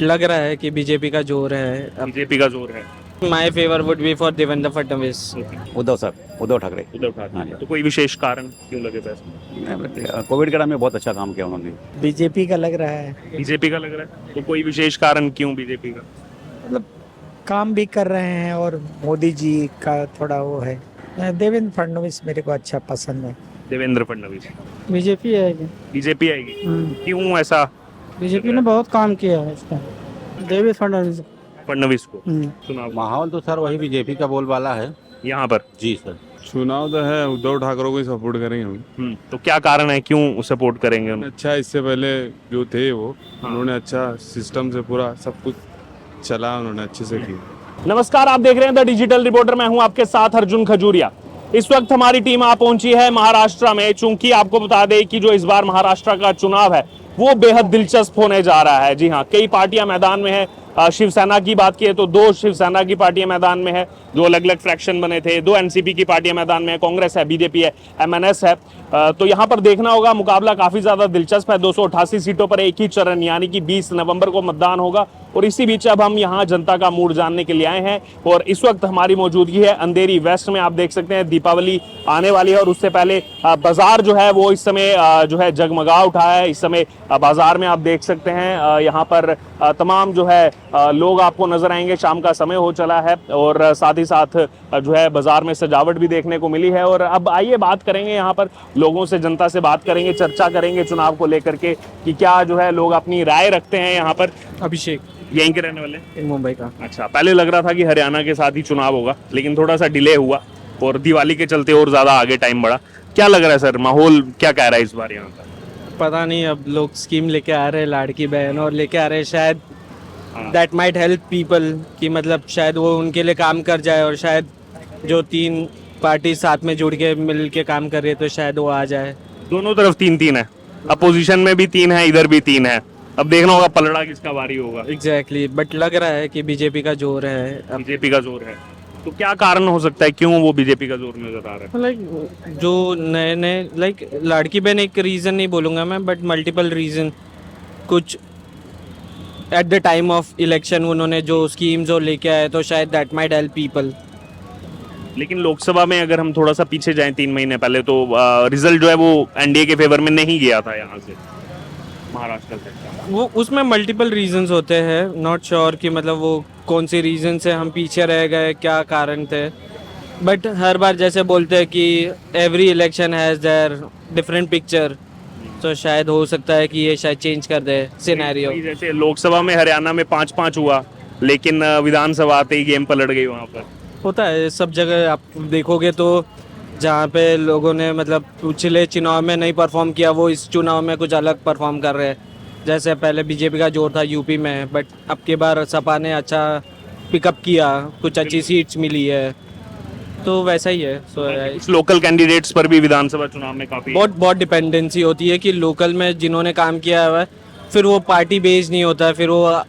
लग रहा है कि बीजेपी का जोर है। बीजेपी का जोर है। My favour would be for Devendra Fadnavis. Uddhav sir, Uddhav Thackeray. Uddhav हाँ ठाकरे। जी। तो कोई विशेष कारण क्यों लगे पैसे? कोविड के टाइम में बहुत अच्छा काम किया उन्होंने। बीजेपी का लग रहा है, बीजेपी का लग रहा है, तो कोई विशेष कारण क्यों बीजेपी का? मतलब काम भी कर रहे हैं और मोदी जी का थोड़ा वो है। देवेंद्र फडणवीस मेरे को अच्छा पसंद है। देवेंद्र फडणवीस। बीजेपी आएगी। बीजेपी आएगी। क्यों ऐसा? बीजेपी ने बहुत काम किया है इसका। देवेंद्र फडणवीस। फडणवीस को चुनाव माहौल तो सर वही बीजेपी का बोलबाला है। यहाँ पर। जी सर। चुनाव तो है, उद्धव ठाकरे को ही सपोर्ट करेंगे हम। तो क्या कारण है, क्यों सपोर्ट करेंगे उन्हें? अच्छा, इससे पहले जो थे वो हाँ। उन्होंने अच्छा सिस्टम से पूरा सब कुछ चला, उन्होंने अच्छे से किया। नमस्कार, आप देख रहे हैं द डिजिटल रिपोर्टर। मैं हूं आपके साथ अर्जुन खजूरिया। इस वक्त हमारी टीम आ पहुंची है महाराष्ट्र में। चूंकि आपको बता दें कि जो इस बार महाराष्ट्र का चुनाव है वो बेहद दिलचस्प होने जा रहा है। जी हाँ, कई पार्टियां मैदान में है। शिवसेना की बात की तो 2 शिवसेना की पार्टियां मैदान में है, 2 अलग अलग फ्रैक्शन बने थे। 2 एनसीपी की पार्टियां मैदान में है, कांग्रेस है, बीजेपी है, एमएनएस है। तो यहाँ पर देखना होगा, मुकाबला काफी ज्यादा दिलचस्प है। 288 सीटों पर एक ही चरण यानी कि 20 नवंबर को मतदान होगा। और इसी बीच अब हम यहाँ जनता का मूड जानने के लिए आए हैं और इस वक्त हमारी मौजूदगी है अंधेरी वेस्ट में। आप देख सकते हैं दीपावली आने वाली है और उससे पहले बाजार जो है वो इस समय जो है जगमगा उठा है। इस समय बाजार में आप देख सकते हैं यहाँ पर तमाम जो है लोग आपको नजर आएंगे। शाम का समय हो चला है और साथ ही साथ जो है बाजार में सजावट भी देखने को मिली है। और अब आइए बात करेंगे यहाँ पर लोगों से, जनता से बात करेंगे, चर्चा करेंगे चुनाव को लेकर के कि क्या जो है लोग अपनी राय रखते हैं। यहाँ पर अभिषेक यहीं के रहने वाले? मुंबई का। अच्छा, पहले लग रहा था कि हरियाणा के साथ ही चुनाव होगा, लेकिन थोड़ा सा डिले हुआ और दिवाली के चलते और ज्यादा आगे टाइम बढ़ा। क्या लग रहा है सर, माहौल क्या कह रहा है इस बार यहाँ का? पता नहीं, अब लोग स्कीम लेके आ रहे हैं, लाड़की बहन और लेके आ रहे हैं। शायद हाँ। दैट माइट हेल्प पीपल कि मतलब शायद वो उनके लिए काम कर जाए। और शायद जो 3 पार्टी साथ में जुड़ के मिल के काम कर रही है तो शायद वो आ जाए। दोनों तरफ 3-3 है, अपोजिशन में भी 3 है, इधर भी 3 है। अब देखना होगा पलड़ा किसका भारी होगा। एग्जैक्टली, बट लग रहा है कि बीजेपी का जोर है। अब बीजेपी का जोर है, तो क्या कारण हो सकता है, क्यों वो बीजेपी का जोर नजर आ रहा है? लाइक जो नए नए लाइक लाड़की बहन एक रीज़न नहीं बोलूँगा मैं, बट मल्टीपल रीज़न। कुछ at the time of election उन्होंने जो स्कीम्स जो लेके आए तो शायद दैट माइट हेल्प पीपल। लेकिन लोकसभा में अगर हम थोड़ा सा पीछे जाएं 3 महीने पहले तो रिजल्ट जो है वो एनडीए के फेवर में नहीं गया था यहाँ से, महाराष्ट्र से। वो उसमें मल्टीपल रीजंस होते हैं, नॉट श्योर कि मतलब वो कौन से रीजन से हम पीछे रह गए, क्या कारण थे। बट हर बार जैसे बोलते हैं कि every election has their different picture, तो शायद हो सकता है कि ये शायद चेंज कर दे सिनेरियो। जैसे लोकसभा में हरियाणा में 5-5 हुआ, लेकिन विधानसभा आते ही गेम पलट गई वहाँ पर। होता है सब जगह, आप देखोगे तो जहाँ पे लोगों ने मतलब पिछले चुनाव में नहीं परफॉर्म किया वो इस चुनाव में कुछ अलग परफॉर्म कर रहे हैं। जैसे पहले बीजेपी का जोर था यूपी में, बट अब की बार सपा ने अच्छा पिकअप किया, कुछ अच्छी सीट्स मिली है, तो वैसा ही है। कुछ लोकल कैंडिडेट्स पर भी विधानसभा चुनाव में काफी बहुत डिपेंडेंसी होती है कि लोकल में जिन्होंने काम किया हुआ है, फिर वो पार्टी बेस्ड नहीं होता है, फिर वो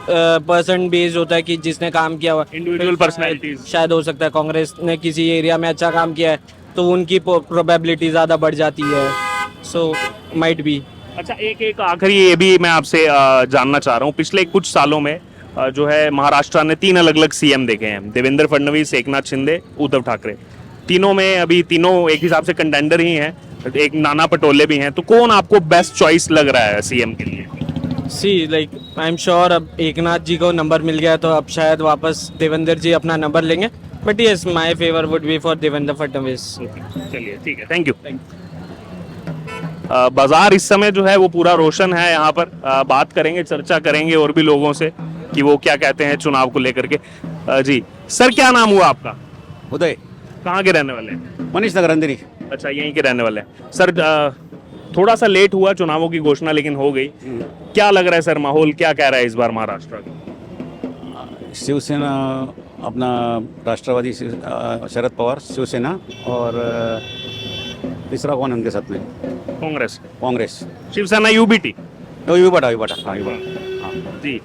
पर्सन बेस्ड होता है कि जिसने काम किया हुआ। Individual personalities. शायद हो सकता है कांग्रेस ने किसी एरिया में अच्छा काम किया है तो उनकी प्रोबेबिलिटी ज़्यादा बढ़ जाती है, सो माइट बी। अच्छा, एक आखिरी ये भी मैं आपसे जानना चाह रहा हूँ, पिछले कुछ सालों में जो है महाराष्ट्र ने 3 अलग अलग सीएम देखे हैं, देवेंद्र फडणवीस, एकनाथ शिंदे, उद्धव ठाकरे। तीनों में अभी तीनों एक हिसाब से कंटेंडर ही हैं, एक नाना पटोले भी हैं, तो कौन आपको बेस्ट चॉइस लग रहा है सीएम के लिए? सी लाइक आई एम श्योर अब एकनाथ जी को नंबर मिल गया तो अब शायद वापस देवेंद्र जी अपना नंबर लेंगे, but yes my favour would be for Devendra Fadnavis. चलिए ठीक है, थैंक यू। बाजार इस समय जो है वो पूरा रोशन है। यहाँ पर बात करेंगे, चर्चा करेंगे और भी लोगों से कि वो क्या कहते हैं चुनाव को लेकर के। जी सर, क्या नाम हुआ आपका? उदय। कहाँ के रहने वाले हैं? मनीष नगर अंधेरी। अच्छा, यहीं के रहने वाले हैं। सर थोड़ा सा लेट हुआ चुनावों की घोषणा, लेकिन हो गई। क्या लग रहा है सर, माहौल क्या कह रहा है इस बार महाराष्ट्र का? शिवसेना अपना राष्ट्रवादी शरद पवार शिवसेना और तीसरा कौन है उनके साथ में? कांग्रेस। कांग्रेस। शिवसेना यूबीटी। यू बटा हाँ यू बटा। हाँ जी,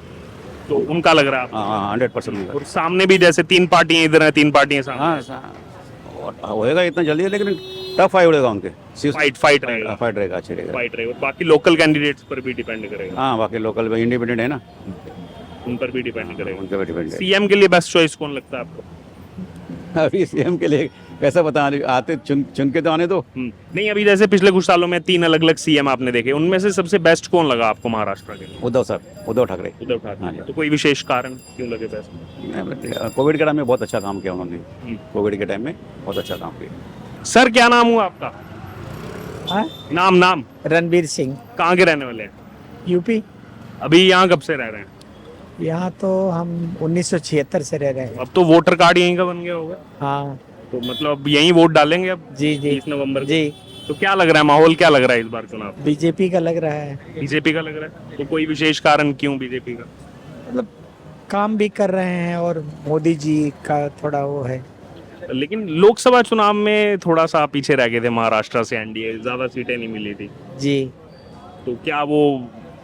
तो उनका लग रहा है। हाँ 100%। और सामने भी जैसे 3 पार्टियां इधर हैं, 3 पार्टियां सामने। हाँ होएगा इतना जल्दी, लेकिन टफ फाइट होगा उनके। फाइट रहेगा। फाइट रहेगा, अच्छी रहेगा। फाइट रहेगा। बाकी लोकल कैंडिडेट्स पर भी डिपेंड करेगा। हाँ बाकी लोकल इंडिपेंडेंट है ना। उन पर भी डिपेंड करेगा। उनके पे डिपेंड है। सीएम के लिए बेस्ट चॉइस कौन लगता है आपको? अभी सीएम के लिए कैसा बता आते चुन के तो आने दो। नहीं, अभी जैसे पिछले कुछ सालों में 3 अलग अलग सीएम आपने देखे, उनमें से सबसे बेस्ट कौन लगा आपको महाराष्ट्र के लिए? उद्धव सर, उद्धव ठाकरे। उद्धव हाँ ठाकरे। जी। तो कोई विशेष कारण क्यों लगे बेस्ट? कोविड के टाइम में बहुत अच्छा काम किया उन्होंने। कोविड के टाइम में बहुत अच्छा काम किया। सर क्या नाम हुआ आपका? हाँ? नाम रणबीर सिंह, कहाँ के रहने वाले हैं? यूपी। अभी यहाँ कब से रह रहे हैं? यहाँ तो हम 1976 से रह रहे हैं। अब तो वोटर कार्ड यहीं का बन गया होगा, हाँ तो मतलब अब यहीं वोट डालेंगे अब जी जी 30 नवंबर को। जी। तो क्या लग रहा है, माहौल क्या लग रहा है इस बार चुनाव? बीजेपी का लग रहा है, बीजेपी का लग रहा है। तो कोई विशेष कारण क्यों बीजेपी का? मतलब काम भी कर रहे हैं और मोदी जी का थोड़ा वो है। लेकिन लोकसभा चुनाव में थोड़ा सा पीछे रह गए थे महाराष्ट्र से, एनडीए ज्यादा सीटें नहीं मिली थी, जी। तो क्या वो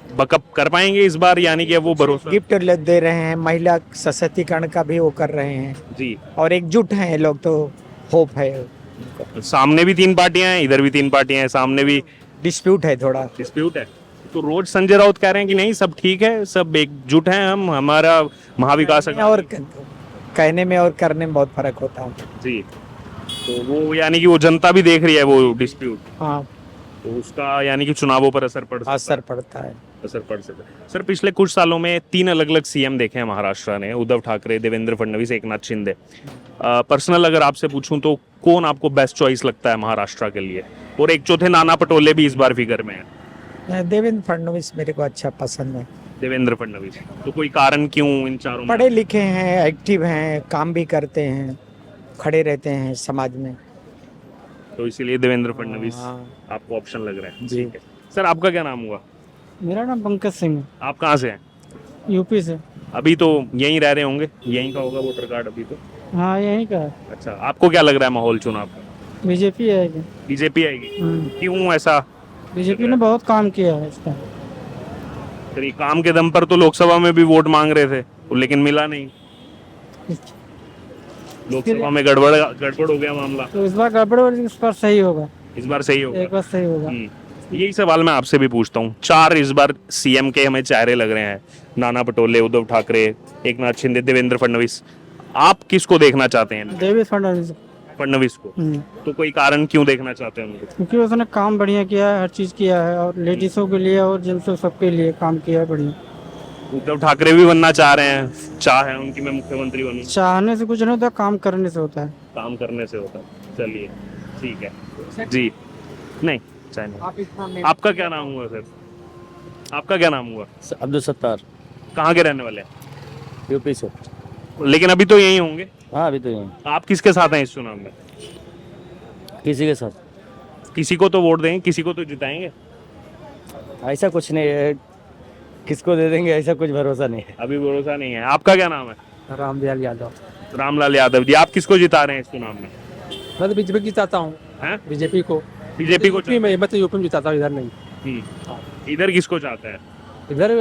बकअप कर पाएंगे इस बार, यानी कि अब वो भरोसा? गिफ्ट दे रहे हैं, महिला सशक्तिकरण का भी वो कर रहे हैं जी। और एकजुट हैं ये लोग, तो होप है। सामने भी 3 पार्टियां हैं, इधर भी 3 पार्टियां हैं, सामने भी डिस्प्यूट है थोड़ा। डिस्प्यूट है। तो रोज संजय राउत कह रहे हैं कि नहीं सब ठीक है, सब एकजुट हैं, हम हमारा महाविकास और कहने में और करने में बहुत फर्क होता है। जी। तो वो यानी कि वो जनता भी देख रही है वो डिस्प्यूट, हाँ, तो उसका यानी कि चुनावों पर असर पड़ सकता है। असर पड़ता है। असर पड़ सकता है। सर पिछले कुछ सालों में 3 अलग अलग सीएम देखे हैं महाराष्ट्र ने, उद्धव ठाकरे, देवेंद्र फडणवीस, एकनाथ शिंदे। पर्सनल अगर आपसे पूछूं तो कौन आपको बेस्ट चॉइस लगता है महाराष्ट्र के लिए? और एक चौथे नाना पटोले भी इस बार फिगर में है। देवेंद्र फडणवीस मेरे को अच्छा पसंद है। देवेंद्र फडणवीस। तो कोई कारण क्यों इन चारों में? पढ़े लिखे हैं, एक्टिव हैं, काम भी करते हैं, खड़े रहते हैं समाज में, तो इसीलिए देवेंद्र फडणवीस हाँ। आपको ऑप्शन लग रहा है। जी। ठीक है। सर आपका क्या नाम हुआ? मेरा नाम पंकज सिंह है, आप कहाँ से हैं? यूपी से। अभी तो यहीं रह रहे होंगे, यहीं का होगा वोटर कार्ड अभी तो। हाँ यहीं का है। अच्छा, आपको क्या लग रहा है माहौल चुनाव का? बीजेपी आएगी। बीजेपी आएगी? क्यों ऐसा? बीजेपी ने बहुत काम किया है इसका। फिर ये काम के दम पर तो लोकसभा में भी वोट मांग रहे थे, लेकिन मिला नहीं। लोकसभा में गड़बड़ हो गया मामला। तो इस बार गड़बड़ और इस बार सही होगा, इस बार सही होगा। एक बार सही होगा। यही सवाल मैं आपसे भी पूछता हूँ। 4 इस बार सीएम के हमें चेहरे लग रहे हैं, नाना पटोले, उद्धव ठाकरे, एकनाथ शिंदे, देवेंद्र फडणवीस। आप किसको देखना चाहते हैं? देवेंद्र फडणवीस। फडणवीस को। तो कोई कारण क्यों देखना चाहते हैं उनको? क्योंकि उसने काम बढ़िया किया है, हर चीज किया है, और लेडीजों के लिए और जेंट्सों सबके लिए काम किया है बढ़िया। उद्धव ठाकरे भी बनना चाह रहे हैं, चाह है उनकी मैं मुख्यमंत्री बनूं। चाहने से कुछ नहीं होता, काम करने से होता है। काम करने से होता है। चलिए ठीक है जी। नहीं चाहिए। आपका क्या नाम हुआ सर? आपका क्या नाम हुआ? अब्दुल सत्तार, कहाँ के रहने वाले हैं? यूपी से। लेकिन अभी तो यही होंगे। हाँ अभी तो यहीं। आप किसके साथ हैं इस चुनाव में? किसी के साथ किसी को तो वोट देंगे, किसी को तो जिताएंगे। ऐसा कुछ नहीं है, किसको दे देंगे ऐसा कुछ भरोसा नहीं है। अभी भरोसा नहीं है। आपका क्या नाम है? रामदयाल यादव। रामलाल यादव जी। आप किसको जिता रहे हैं इस चुनाव में? मैं तो बीजेपी की चाहता हूँ। हैं? बीजेपी को। बीजेपी को चाहते मैं तो यूपी में जिताता हूँ, इधर नहीं। हैं? इधर किसको चाहते हैं? इधर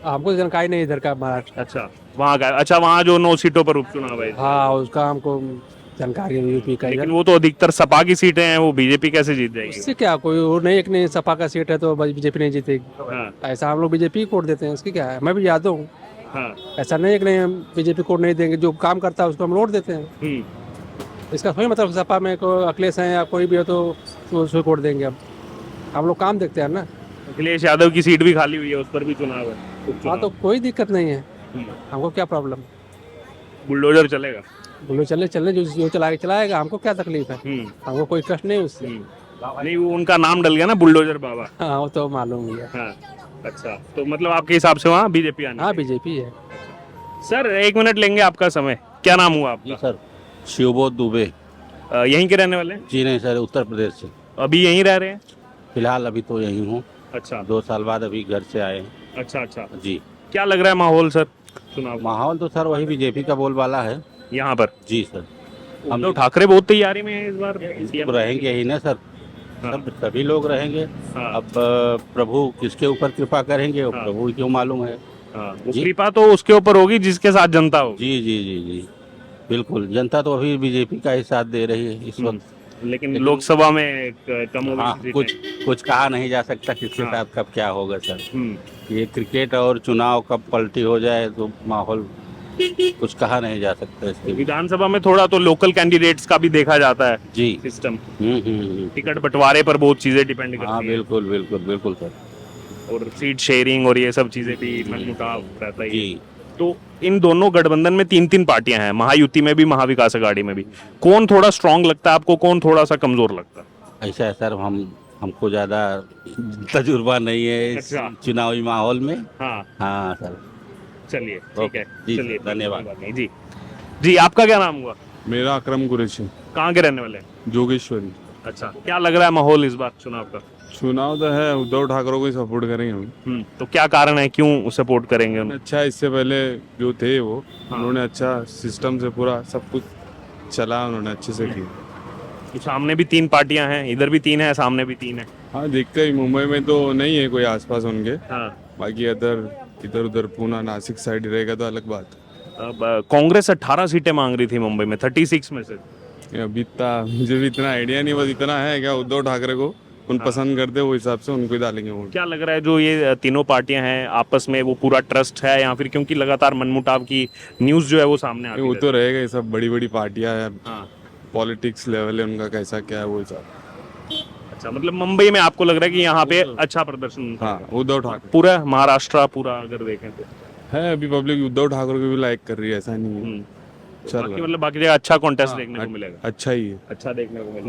हमको जानकारी नहीं इधर का महाराष्ट्र। अच्छा वहाँ का। अच्छा वहाँ जो 9 सीटों पर उपचुनाव है। हाँ उसका हमको जानकारी है यूपी का। लेकिन वो तो अधिकतर सपा की सीटें हैं, वो बीजेपी कैसे जीत जाएगी? इससे क्या, कोई और नहीं, एक नहीं सपा का सीट है तो बीजेपी नहीं जीतेगी। हाँ ऐसा हम लोग बीजेपी को वोट देते हैं, इसकी क्या है। मैं भी यादव हूँ, हाँ। ऐसा नहीं है कि नहीं हम बीजेपी को नहीं देंगे, जो काम करता है उसको हम वोट देते हैं। इसका कोई मतलब सपा में कोई अखिलेश है या कोई भी हो तो उसको वोट देंगे। हम लोग काम देखते हैं ना। अखिलेश यादव की सीट भी खाली हुई है, उस पर भी चुनाव है। हाँ तो कोई दिक्कत नहीं है, हमको क्या प्रॉब्लम। बुलडोजर चलेगा। बोलो चले जो चलाएगा, हमको क्या तकलीफ है, हमको कोई कष्ट नहीं उससे। नहीं वो उनका नाम डल गया ना, बुलडोजर बाबा। हाँ वो तो मालूम ही है। हाँ अच्छा, तो मतलब आपके हिसाब से वहाँ बीजेपी आनी हाँ चाहिए। बीजेपी है। सर 1 मिनट लेंगे आपका समय। क्या नाम हुआ आपका? सर शिवबोध दुबे। यहीं के रहने वाले हैं? जी नहीं सर, उत्तर प्रदेश से। अभी यहीं रह रहे हैं? फिलहाल अभी तो यहीं हूँ। अच्छा 2 साल बाद अभी घर से आए हैं। अच्छा अच्छा। जी। क्या लग रहा है माहौल सर चुनाव का? माहौल तो सर वही बीजेपी का बोलबाला है। यहाँ पर जी सर। उद्धव ठाकरे बहुत तैयारी में है इस बार। तो रहेंगे ही ना सर, सब सभी लोग रहेंगे। हाँ। अब प्रभु किसके ऊपर कृपा करेंगे वो हाँ। प्रभु ही क्यों मालूम है। हाँ, वो जी। कृपा तो उसके ऊपर होगी जिसके साथ जनता हो। जी जी जी जी बिल्कुल, जनता तो अभी बीजेपी का ही साथ दे रही है इस वक्त। लेकिन लोकसभा में कम हो हाँ गई कुछ कहा नहीं जा सकता किसके हाँ। साथ कब क्या होगा सर। सीटें। ये क्रिकेट और चुनाव कब पलटी हो जाए तो माहौल कुछ कहा नहीं जा सकता इसके लिए। विधानसभा में थोड़ा तो लोकल कैंडिडेट्स का भी देखा जाता है जी। सिस्टम, हम्म। टिकट बंटवारे पर बहुत चीजें डिपेंड हाँ करती है, बिल्कुल बिल्कुल बिल्कुल सर। और सीट शेयरिंग और ये सब चीजें भी मनमुटाव रहता ही है। जी। तो इन दोनों गठबंधन में 3-3 पार्टियां हैं, महायुति में भी महाविकास अघाड़ी में भी, कौन थोड़ा स्ट्रांग लगता है आपको, कौन थोड़ा सा कमजोर लगता है? ऐसा है सर, हमको ज़्यादा तजुर्बा नहीं है इस अच्छा। चुनावी माहौल में। हाँ हाँ सर। चलिए ठीक है, जी, चलिए धन्यवाद। जी। जी आपका क्या नाम हुआ? मेरा अकरम कुरैशी, कहाँ के रहने वाले हैं? जोगेश्वरी। अच्छा, क्या लग रहा है माहौल इस बार चुनाव का? चुनाव तो है, उद्धव ठाकरे को ही सपोर्ट करेंगे हम। तो क्या कारण है, क्यों सपोर्ट करेंगे हम? अच्छा, इससे पहले जो थे वो हाँ। उन्होंने अच्छा सिस्टम से पूरा सब कुछ चला, उन्होंने अच्छे से किया। तो सामने भी 3 पार्टियां हैं, इधर भी 3 है, सामने भी 3 है। हाँ देखते ही, मुंबई में तो नहीं है कोई आसपास उनके, हाँ। बाकी इधर उधर पूना नासिक साइड रहेगा तो अलग बात। अब कांग्रेस 18 सीटें मांग रही थी मुंबई में, 36 में से। अभी इतना मुझे भी इतना आइडिया नहीं, बस इतना है क्या उद्धव ठाकरे को उन पसंद करते वो हिसाब से उनको ही डालेंगे वोट। क्या लग रहा है जो ये तीनों पार्टियां हैं आपस में, वो पूरा ट्रस्ट है, या फिर क्योंकि लगातार मनमुटाव की न्यूज जो है वो सामने आती वो है? तो रहेगा, ये सब बड़ी बड़ी पार्टियां है, हाँ। पॉलिटिक्स लेवल है उनका, कैसा क्या है वो हिसाब। अच्छा, मतलब मुंबई में आपको लग रहा है कि यहाँ पे अच्छा प्रदर्शन? हाँ उद्धव ठाकरे पूरा महाराष्ट्र पूरा अगर देखें तो है, अभी पब्लिक उद्धव ठाकरे को भी लाइक कर रही है, ऐसा नहीं है, चल बाकी रहा है। मतलब बाकी जगह अच्छा कॉन्टेस्ट हाँ, देखने को मिलेगा, अच्छा ही है। अच्छा देखने को मिलेगा।